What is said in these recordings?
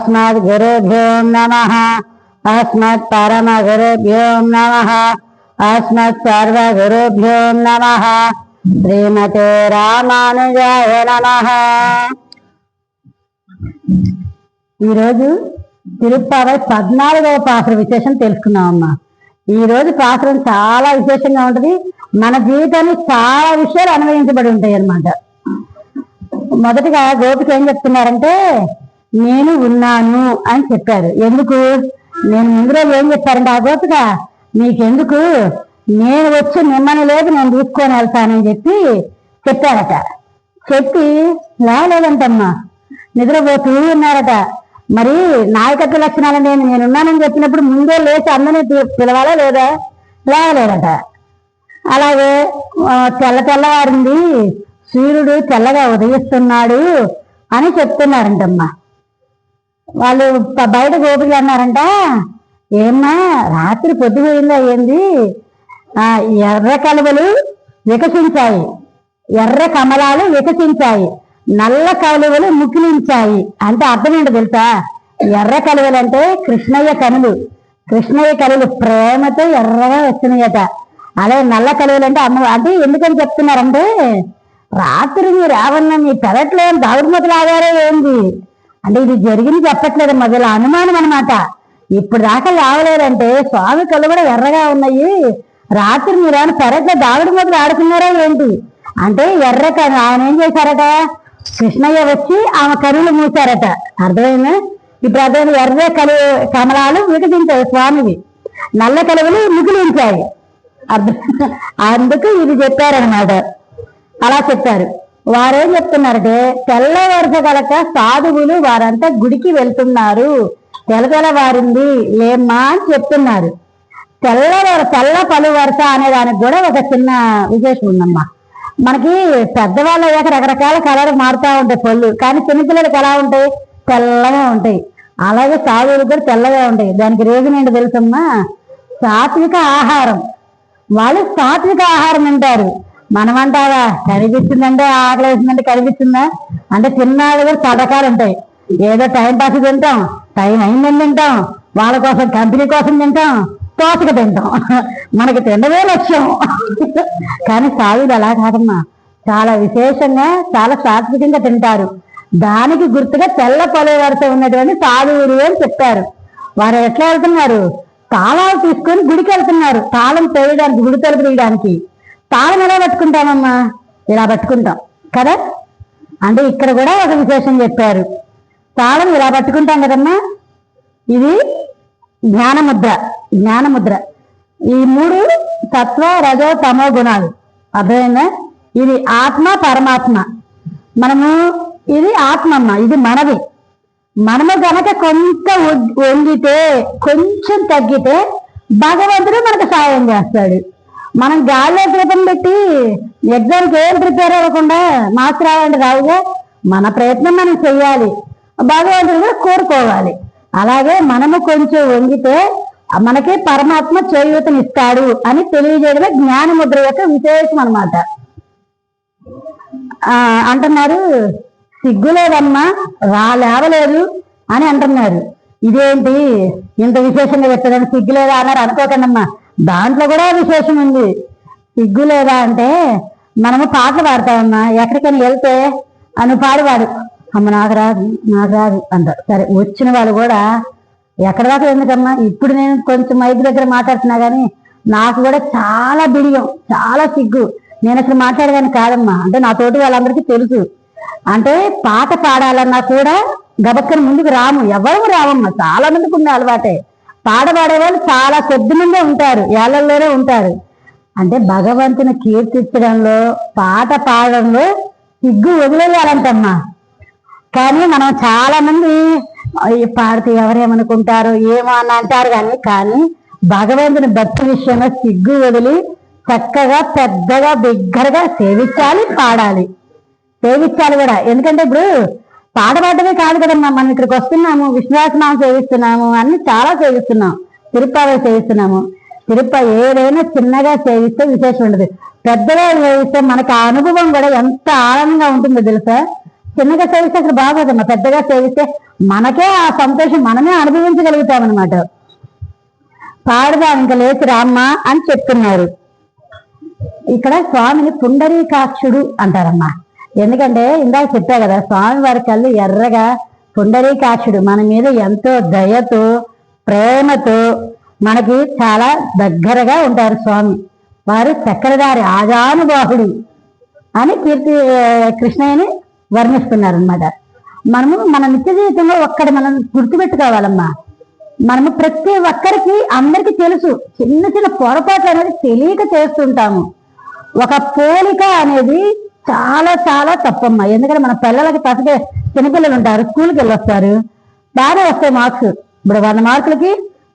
अस्मद्गुरुभ्यो नमः। अस्मत्परमगुरुभ्यो नमः। अस्मत्सर्वगुरुभ्यो नमः। श्रीमते రామానుజాయ నమః। ఈరోజు తిరుప్పావై 14వ పాత్ర విశేషం తెలుసుకున్నామమ్మా। ఈ రోజు పాత్రం చాలా విశేషంగా ఉంటుంది। మన జీవితానికి చాలా విషయాలు అన్వయించబడి ఉంటాయి అన్నమాట। మొదటిగా గోపిక ఏం చెప్తున్నారంటే, నేను ఉన్నాను అని చెప్పారు। ఎందుకు? నేను ముందులో ఏం చెప్పారంటే, ఆ గోపిక నీకెందుకు, నేను వచ్చి మిమ్మల్ని లేదు నేను తీసుకొని వెళ్తానని చెప్పారట। చెప్పి లేదంటమ్మా, నిద్రపోతూ ఉన్నారట। మరి నాయకత్వ లక్షణాలు నేనున్నానని చెప్పినప్పుడు ముందే లేచి అందరినీ పిలవాలా లేదా? లేదట। అలాగే తెల్లవారింది, సూర్యుడు తెల్లగా ఉదయిస్తున్నాడు అని చెప్తున్నారంటమ్మా। వాళ్ళు బయట గోపికలు అన్నారంట, ఏమ్మా రాత్రి పొద్దుపోయిందా ఏంది? ఎర్ర కలువలు వికసించాయి, ఎర్ర కమలాలు వికసించాయి, నల్ల కలువలు ముకిలించాయి అంటే అర్థం ఏంటో తెలుసా? ఎర్ర కలువలు అంటే కృష్ణయ్య కనులు, కృష్ణయ్య కనులు ప్రేమతో ఎర్రగా వచ్చినాయట। అలాగే నల్ల కలువలు అంటే అమ్మ అంటే ఎందుకని చెప్తున్నారంటే, రాత్రి మీరు ఏమన్నా మీ పెరట్లో దాగుడుమూతలు ఆగారో ఏంది అంటే ఇది జరిగింది చెప్పట్లేదు, మొదల అనుమానం అనమాట। ఇప్పుడు దాకా లేవలేదంటే స్వామి కళ్ళు కూడా ఎర్రగా ఉన్నాయి, రాత్రి మీరేమైనా పెరట్లో దాగుడుమూతలు ఆడుకున్నారా ఏంటి అంటే ఎర్ర ఆయన ఏం చేశారట, కృష్ణయ్య వచ్చి ఆమె కనులు మూసారట। అర్థమైందా? ఇప్పుడు అర్థమైంది, ఎర్ర కమలాలు వికసించాయి స్వామివి, నల్ల కలువలు ముగిలించాయి। అందుకు ఇది చెప్పారనమాట। అలా చెప్పారు। వారేం చెప్తున్నారంటే, తెల్లవరస గలక సాధువులు వారంతా గుడికి వెళ్తున్నారు, తెల్లవారింది లేమ్మా అని చెప్తున్నారు। తెల్ల పలు వరుస అనే దానికి కూడా ఒక చిన్న విశేషం ఉందమ్మా। మనకి పెద్దవాళ్ళు అయ్యాక రకరకాల కలర్ మారుతూ ఉంటాయి పళ్ళు, కానీ చిన్నపిల్లలకి ఎలా ఉంటాయి? తెల్లగా ఉంటాయి। అలాగే సాధువులు కూడా తెల్లగా ఉంటాయి। దానికి రీజన్ ఏంటో తెలుసమ్మా? సాత్విక ఆహారం, వాళ్ళు సాత్విక ఆహారం తింటారు। మనం అంటారా కనిపిస్తుందంటే ఆకలి వేసిందంటే కనిపిస్తుందా అంటే తిన్నాళ్ళు కూడా పథకాలు ఉంటాయి, ఏదో టైం పాస్ తింటాం, టైం అయిందని తింటాం, వాళ్ళ కోసం కంపెనీ కోసం తింటాం, తోసక తింటాం, మనకి తినవే లక్ష్యం। కానీ సాధువులు అలా కాదమ్మా, చాలా విశేషంగా చాలా సాత్వికంగా తింటారు। దానికి గుర్తుగా తెల్ల పొల వరుస ఉన్నటువంటి సాధువులు అని చెప్పారు। వారు ఎట్లా వెళ్తున్నారు? తాళాలు తీసుకొని గుడికి వెళ్తున్నారు, తాళం తేయడానికి, గుడి తలుపు తీయడానికి। తాళం ఎలా పట్టుకుంటామమ్మా? ఇలా పట్టుకుంటాం కదా। అంటే ఇక్కడ కూడా ఒక విశేషం చెప్పారు, తాళం ఇలా పట్టుకుంటాం కదమ్మా, ఇది జ్ఞానముద్ర। జ్ఞానముద్ర ఈ 3 సత్వ రజో తమో గుణాలు, అర్థమైందా? ఇది ఆత్మ పరమాత్మ, మనము ఇది ఆత్మమ్మ, ఇది మనది। మనము కనుక కొంత వంగితే, కొంచెం తగ్గితే భగవంతుడు మనకు సాయం చేస్తాడు। మనం గాల్లో దీపం పెట్టి ఎగ్జామ్కి ఏం ప్రిపేర్ అవ్వకుండా మార్క్స్ రావాలంటే రావుగా, మన ప్రయత్నం మనం చెయ్యాలి, భగవంతుడు కోరుకోవాలి। అలాగే మనము కొంచెం వంగితే మనకి పరమాత్మ చేయూతనిస్తాడు అని తెలియజేయడమే జ్ఞానముద్ర యొక్క విశేషం అనమాట। అంటున్నారు, సిగ్గులేదమ్మా లేవలేదు అని అంటున్నారు। ఇదేంటి ఇంత విశేషంగా చెప్తారని సిగ్గులేదా అన్నారు అనుకోకండమ్మా, దాంట్లో కూడా విశేషం ఉంది। సిగ్గులేదా అంటే మనము పాటలు పాడతామమ్మా, ఎక్కడికైనా వెళ్తే అను పాడువాడు అమ్మ నాకు రాదు అంటారు। సరే వచ్చిన వాళ్ళు కూడా ఎక్కడ దాకా ఎందుకమ్మా, ఇప్పుడు నేను కొంచెం మైక్ దగ్గర మాట్లాడుతున్నా కానీ నాకు కూడా చాలా బిడియం, చాలా సిగ్గు, నేను అసలు మాట్లాడేదాన్ని కాదమ్మా అంటే నా తోటి వాళ్ళందరికీ తెలుసు। అంటే పాట పాడాలన్నా కూడా గబక్కని ముందుకు రాము, ఎవరు రావమ్మా, చాలా మందికి ఉండే అలవాటే। పాడేవాళ్ళు చాలా కొద్ది మందే ఉంటారు, ఏళ్లలోనే ఉంటారు। అంటే భగవంతుని కీర్తించడంలో, పాట పాడడంలో సిగ్గు వదిలేయాలంటమ్మా। కానీ మనం చాలా మంది పాడితే ఎవరేమనుకుంటారో ఏమో అని అంటారు, కానీ భగవంతుని భక్తి విషయంలో సిగ్గు వదిలి చక్కగా పెద్దగా బిగ్గరగా సేవించాలి, పాడాలి, సేవించాలి కూడా। ఎందుకంటే ఇప్పుడు పాడబడ్డమే కాదు కదమ్మా, మనం ఇక్కడికి వస్తున్నాము, విశ్వాసనామం సేవిస్తున్నాము, అన్ని చాలా సేవిస్తున్నాం, తిరుప్పావై సేవిస్తున్నాము। ఏదైనా చిన్నగా సేవిస్తే విశేషం ఉండదు, పెద్దగా సేవిస్తే మనకు ఆ అనుభవం కూడా ఎంత ఆనందంగా ఉంటుందో తెలుసా? చిన్నగా సేవిస్తే అసలు బాగోదమ్మా. పెద్దగా సేవిస్తే మనకే ఆ సంతోషం మనమే అనుభవించగలుగుతామన్నమాట. పాడుదాం ఇంకా లేచి రామ్మ అని చెప్తున్నారు. ఇక్కడ స్వామిని పుండరీకాక్షుడు అంటారమ్మా. ఎందుకంటే ఇందాక చెప్పా కదా, స్వామి వారి కళ్ళు ఎర్రగా పుండరీకాక్షుడు, మన మీద ఎంతో దయతో ప్రేమతో మనకి చాలా దగ్గరగా ఉంటారు స్వామి వారు. చక్రధారి ఆజానుబాహుడు అని కృష్ణయ్యని వర్ణిస్తున్నారనమాట. మనము మన నిత్య జీవితంలో ఒక్కటి మనం గుర్తుపెట్టుకోవాలమ్మా. మనము ప్రతి ఒక్కరికి అందరికీ తెలుసు, చిన్న చిన్న పొరపాట్లు అనేది తెలియక చేస్తుంటాము. ఒక పోలిక అనేది చాలా చాలా తప్పమ్మా. ఎందుకంటే మన పిల్లలకి ఫస్ట్ చిన్నపిల్లలు ఉంటారు, స్కూల్కి వెళ్ళొస్తారు, బాగానే వస్తాయి మార్క్స్. ఇప్పుడు 100 మార్కులకి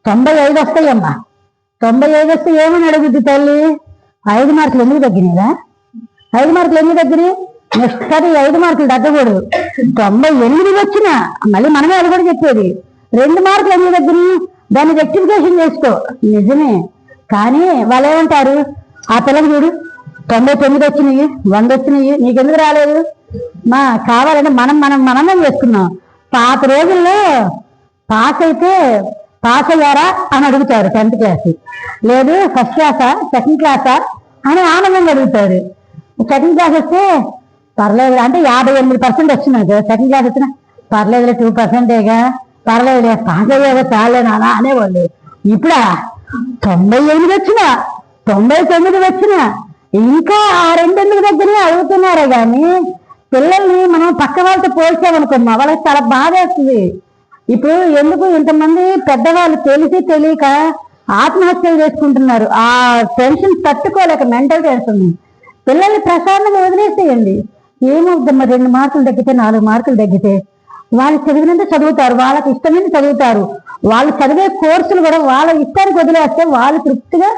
95 వస్తాయమ్మా. 95 వస్తే ఏమని అడుగుద్ది తల్లి? 5 మార్కులు ఎందుకు తగ్గినాయిరా? 5 మార్కులు ఎందుకు తగ్గినాయి? నెక్స్ట్ సారి 5 మార్కులు తగ్గకూడదు. 98 వచ్చినా మళ్ళీ మనమే అది కూడా చెప్పేది. 2 మార్కులు ఎందుకు తగ్గినాయి? దాన్ని రెక్టిఫికేషన్ చేసుకో. నిజమే, కానీ వాళ్ళు ఏమంటారు? ఆ పిల్లలు చూడు 99 వచ్చినాయి, 100 వచ్చినాయి, నీకెందుకు రాలేదు? మా కావాలంటే మనమే చేసుకున్నాం. పాత రోజుల్లో పాస్ అయితే పాస్ అయ్యారా అని అడుగుతారు 10th క్లాస్, లేదు ఫస్ట్ క్లాసా సెకండ్ క్లాసా అని ఆనందంగా అడుగుతారు. సెకండ్ క్లాస్ వస్తే పర్లేదు అంటే 58% వచ్చినాక సెకండ్ క్లాస్ వచ్చినా పర్లేదులే 2%గా పర్లేదులే పాస్ అయ్యాక చాలే నానా అనేవాళ్ళు. ఇప్పుడా 98 వచ్చినా 99 వచ్చినా ఇంకా ఆ 2 దగ్గర అడుగుతున్నారే కానీ పిల్లల్ని మనం పక్క వాళ్ళతో పోల్చామనుకోమ్మా వాళ్ళకి చాలా బాధ వేస్తుంది. ఇప్పుడు ఎందుకు ఇంతమంది పెద్దవాళ్ళు తెలిసి తెలియక ఆత్మహత్యలు చేసుకుంటున్నారు? ఆ టెన్షన్ తట్టుకోలేక మెంటల్ టెన్షన్. పిల్లల్ని ప్రశాంతంగా వదిలేసేయండి. ఏమవుద్దమ్మా 2 మార్కులు తగ్గితే 4 మార్కులు తగ్గితే వాళ్ళు చదివినంత చదువుతారు, వాళ్ళకి ఇష్టమైంది చదువుతారు. వాళ్ళు చదివే కోర్సులు కూడా వాళ్ళ ఇష్టానికి వదిలేస్తే వాళ్ళు తృప్తిగా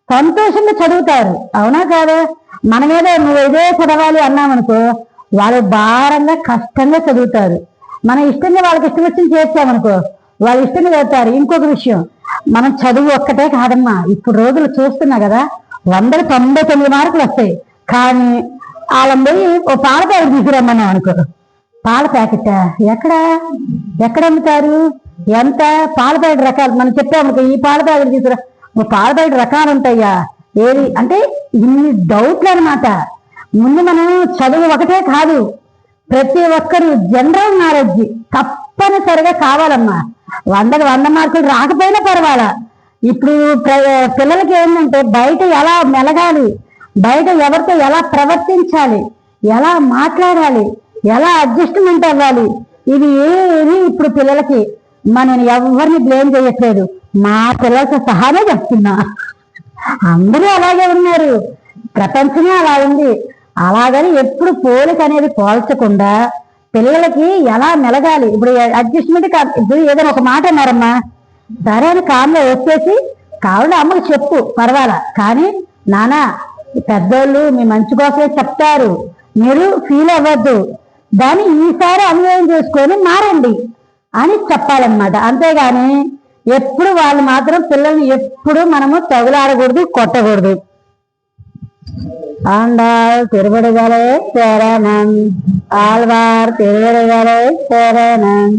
సంతోషంగా చదువుతారు. అవునా కాదా? మనమేదో నువ్వు ఇదే చదవాలి అన్నామనుకో వాళ్ళు భారంగా కష్టంగా చదువుతారు. మన ఇష్టంగా వాళ్ళకి ఇష్టం వచ్చింది చేర్చామనుకో వాళ్ళు ఇష్టంగా చదువుతారు. ఇంకొక విషయం, మనం చదువు ఒక్కటే కాదమ్మా. ఇప్పుడు రోజులు చూస్తున్నా కదా, 100కి 99 మార్కులు వస్తాయి. కానీ వాళ్ళని పోయి ఓ పాల ప్యాకెట్ తీసుకురమ్మన్నాం అనుకో, పాల ప్యాకెట్ ఎక్కడ అమ్ముతారు? ఎంత పాల ప్యాకెట్ రకాలు మనం చెప్పామనుకో, ఈ పాల ప్యాకెట్ తీసుకురా, పాల ప్యాకెట్ రకాలు ఉంటాయా ఏది అంటే ఇన్ని డౌట్లు అనమాట. ముందు మనం చదువు ఒకటే కాదు, ప్రతి ఒక్కరు జనరల్ నాలెడ్జ్ తప్పనిసరిగా కావాలమ్మా. 100కి 100 మార్కులు రాకపోయినా పర్వాలా. ఇప్పుడు పిల్లలకి ఏంటంటే బయట ఎలా మెలగాలి, బయట ఎవరితో ఎలా ప్రవర్తించాలి, ఎలా మాట్లాడాలి, ఎలా అడ్జస్ట్మెంట్ అవ్వాలి, ఇది ఏమి ఇప్పుడు పిల్లలకి నేను ఎవరిని బ్లేమ్ చేయట్లేదు, మా పిల్లలతో సహానే చెప్తున్నా. అందరూ అలాగే ఉన్నారు, ప్రపంచమే అలా ఉంది. అలాగని ఎప్పుడు పోలిక అనేది పోల్చకుండా పిల్లలకి ఎలా మెలగాలి. ఇప్పుడు అడ్జస్ట్మెంట్ ఇప్పుడు ఏదైనా ఒక మాట అన్నారమ్మా, సరే అని కామ్లో వచ్చేసి కావాలంటే అమ్మకి చెప్పు పర్వాలా, కానీ నానా పెద్దోళ్ళు మీ మంచి కోసమే చెప్తారు, మీరు ఫీల్ అవ్వద్దు, దాన్ని ఈసారి అన్వయం చేసుకొని మారండి అని చెప్పాలన్నమాట. అంతేగాని ఎప్పుడు వాళ్ళు మాత్రం పిల్లల్ని ఎప్పుడు మనము తగులాడకూడదు, కొట్టకూడదు. ఆండాల్ తిరువడిగలే శరణం, ఆళ్వార్ తిరువడిగలే శరణం.